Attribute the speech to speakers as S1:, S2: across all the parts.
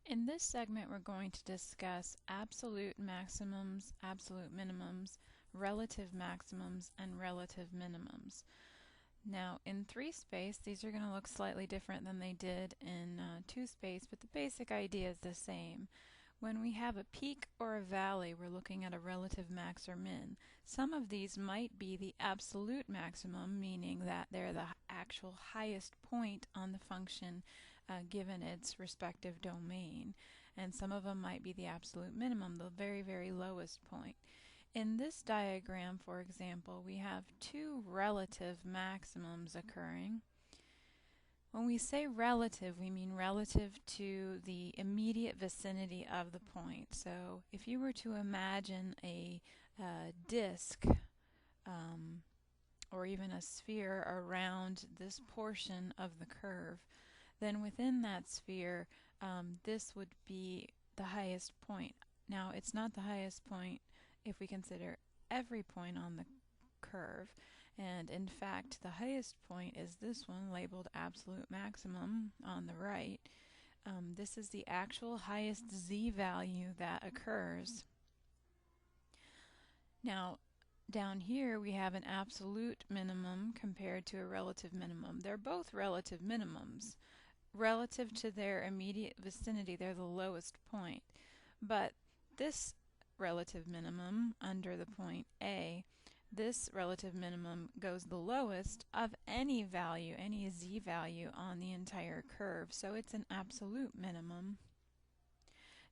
S1: In this segment, we're going to discuss absolute maximums, absolute minimums, relative maximums, and relative minimums. Now, in 3-space, these are going to look slightly different than they did in 2-space, but the basic idea is the same. When we have a peak or a valley, we're looking at a relative max or min. Some of these might be the absolute maximum, meaning that they're the actual highest point on the function given its respective domain. And some of them might be the absolute minimum, the very, very lowest point. In this diagram, for example, we have two relative maximums occurring. When we say relative, we mean relative to the immediate vicinity of the point. So if you were to imagine a disk or even a sphere around this portion of the curve, then within that sphere, this would be the highest point. Now, it's not the highest point if we consider every point on the curve, and in fact the highest point is this one labeled absolute maximum on the right. This is the actual highest z value that occurs. Now down here we have an absolute minimum compared to a relative minimum. They're both relative minimums. Relative to their immediate vicinity, they're the lowest point. But this relative minimum under the point A, this relative minimum goes the lowest of any value, any z value on the entire curve. So it's an absolute minimum.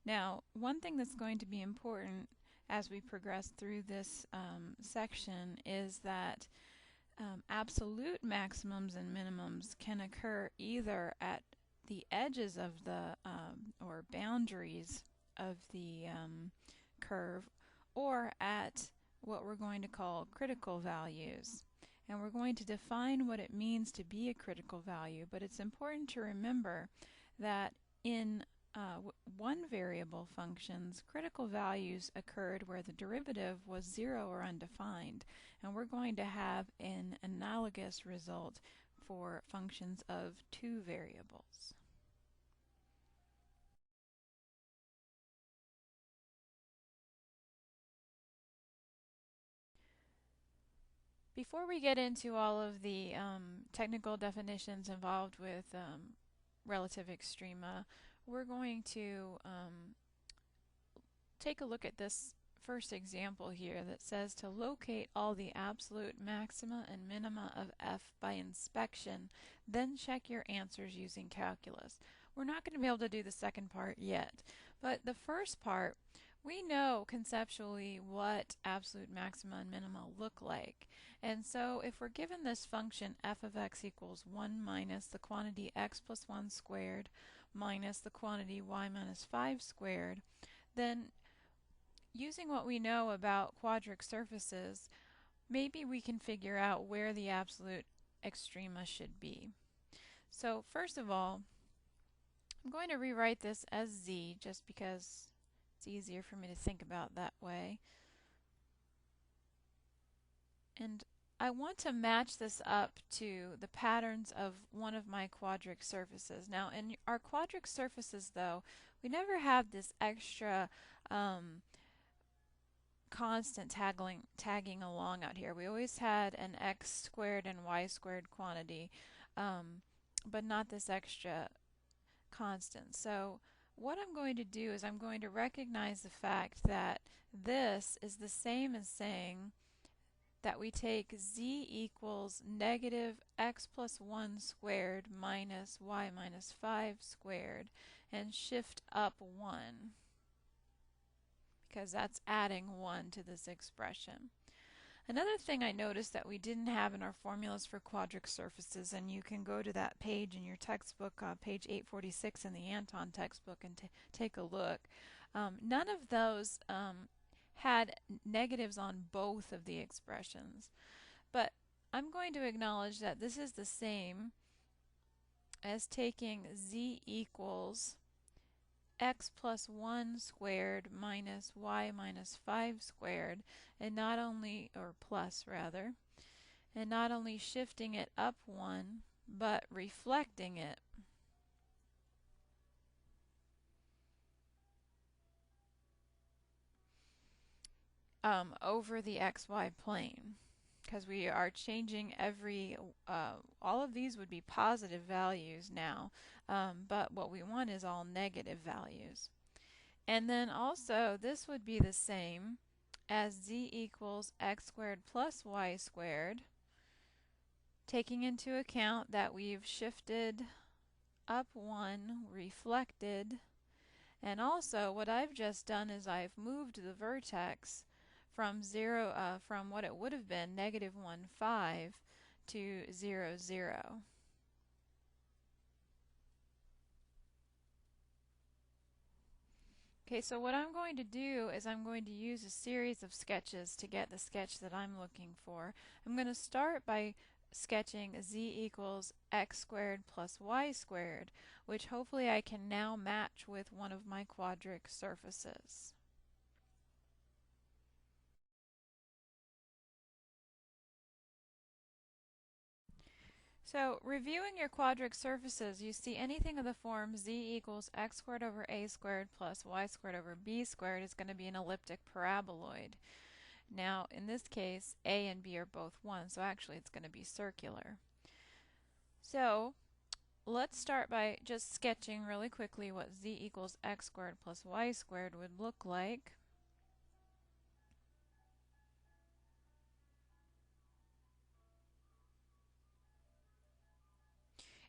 S1: Now, one thing that's going to be important as we progress through this section is that absolute maximums and minimums can occur either at the edges of the or boundaries of the curve, or at what we're going to call critical values. And we're going to define what it means to be a critical value, but it's important to remember that in one variable functions, critical values occurred where the derivative was 0 or undefined, and we're going to have an analogous result for functions of 2 variables. Before we get into all of the technical definitions involved with relative extrema, we're going to take a look at this first example here that says to locate all the absolute maxima and minima of f by inspection, then check your answers using calculus. We're not going to be able to do the second part yet, but the first part, we know conceptually what absolute maxima and minima look like. And so if we're given this function f of x equals 1 minus the quantity x plus 1 squared minus the quantity y minus 5 squared, then using what we know about quadric surfaces, maybe we can figure out where the absolute extrema should be. So first of all, I'm going to rewrite this as z just because it's easier for me to think about that way. And I want to match this up to the patterns of one of my quadric surfaces. Now in our quadric surfaces though, we never have this extra constant tagging along out here. We always had an x squared and y squared quantity, but not this extra constant. So what I'm going to do is I'm going to recognize the fact that this is the same as saying that we take z equals negative x plus 1 squared minus y minus 5 squared and shift up 1, because that's adding 1 to this expression. Another thing I noticed that we didn't have in our formulas for quadric surfaces, and you can go to that page in your textbook, page 846 in the Anton textbook, and take a look. None of those had negatives on both of the expressions. But I'm going to acknowledge that this is the same as taking z equals x plus 1 squared minus y minus 5 squared, and not only, or plus rather, and not only shifting it up 1, but reflecting it. over the xy plane, because we are changing all of these would be positive values now, but what we want is all negative values. And then also this would be the same as z equals x squared plus y squared, taking into account that we've shifted up 1, reflected, and also what I've just done is I've moved the vertex from from what it would have been -1, 5 to 0, 0. Okay, so what I'm going to do is I'm going to use a series of sketches to get the sketch that I'm looking for. I'm going to start by sketching z equals x squared plus y squared, which hopefully I can now match with one of my quadric surfaces. So reviewing your quadric surfaces, you see anything of the form z equals x squared over a squared plus y squared over b squared is going to be an elliptic paraboloid. Now in this case a and b are both 1, so actually it's going to be circular. So let's start by just sketching really quickly what z equals x squared plus y squared would look like.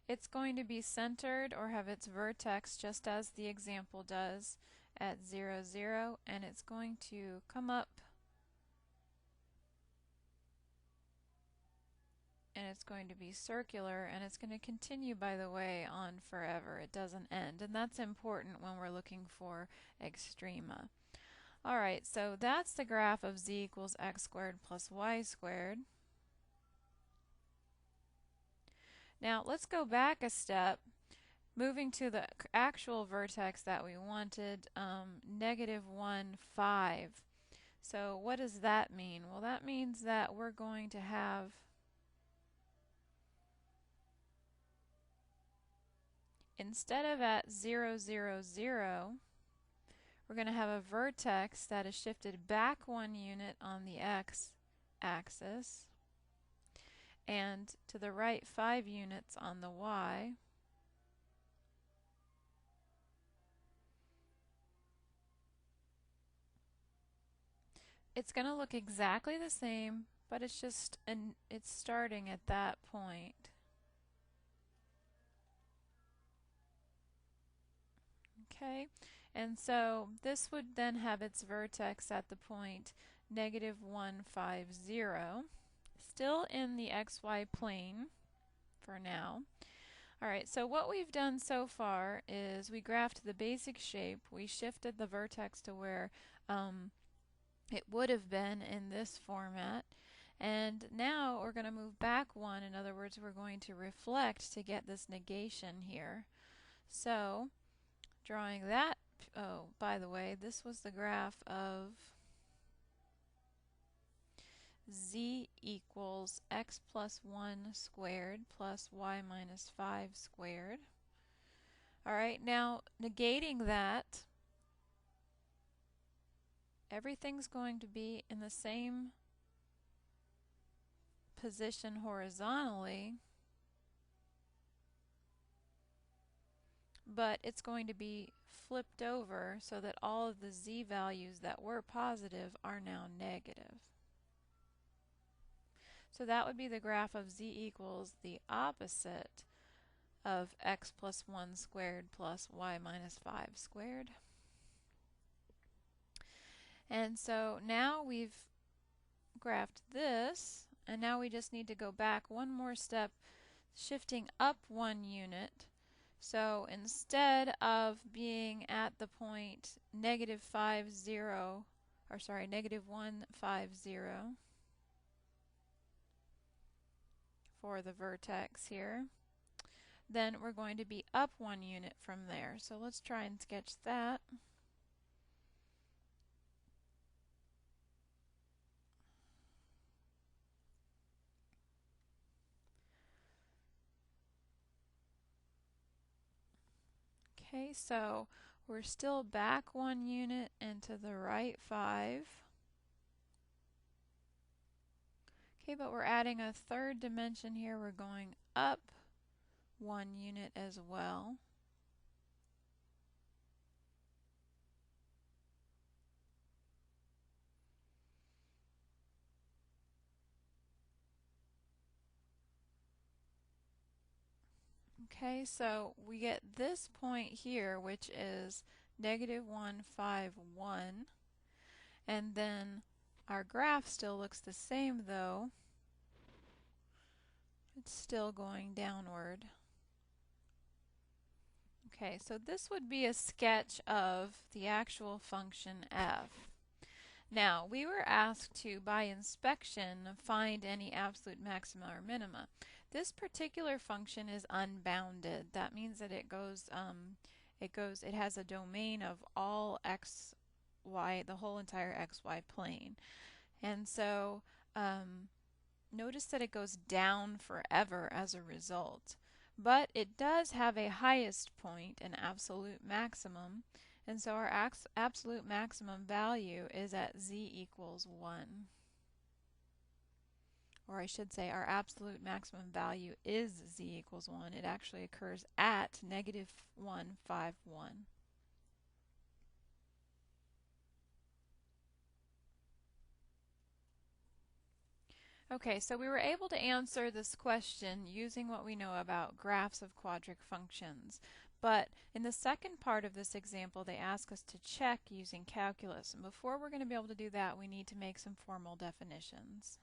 S1: It's going to be centered or have its vertex just as the example does at 0, 0, and it's going to come up and it's going to be circular, and it's going to continue, by the way, on forever. It doesn't end, and that's important when we're looking for extrema. Alright, so that's the graph of z equals x squared plus y squared. Now let's go back a step, moving to the actual vertex that we wanted, -1, 5. So what does that mean? Well, that means that we're going to have instead of at 0, 0, 0, we're going to have a vertex that is shifted back 1 unit on the x-axis and to the right 5 units on the y. It's going to look exactly the same, but it's just it's starting at that point. Okay, and so this would then have its vertex at the point -1, 5, 0, still in the xy plane for now. Alright, so what we've done so far is we graphed the basic shape, we shifted the vertex to where it would have been in this format, and now we're going to move back 1. In other words, we're going to reflect to get this negation here. So drawing that, oh, by the way, this was the graph of z equals x plus 1 squared plus y minus 5 squared. Alright, now negating that, everything's going to be in the same position horizontally, but it's going to be flipped over so that all of the z values that were positive are now negative. So that would be the graph of z equals the opposite of x plus 1 squared plus y minus 5 squared. And so now we've graphed this, and now we just need to go back one more step, shifting up 1 unit. So instead of being at the point -5, 0, or sorry, -1, 5, 0 for the vertex here, then we're going to be up 1 unit from there. So let's try and sketch that. Okay, so we're still back 1 unit and to the right 5. Okay, but we're adding a third dimension here. We're going up 1 unit as well. Okay, so we get this point here, which is -151, and then our graph still looks the same though. It's still going downward. Okay, so this would be a sketch of the actual function f. Now, we were asked to, by inspection, find any absolute maxima or minima. This particular function is unbounded. That means that it has a domain of all x, y, the whole entire xy plane. And so, notice that it goes down forever as a result. But it does have a highest point, an absolute maximum, and so our absolute maximum value is at z equals 1. Or I should say our absolute maximum value is z equals 1. It actually occurs at -151. Okay, so we were able to answer this question using what we know about graphs of quadric functions. But in the second part of this example, they ask us to check using calculus. And before we're going to be able to do that, we need to make some formal definitions.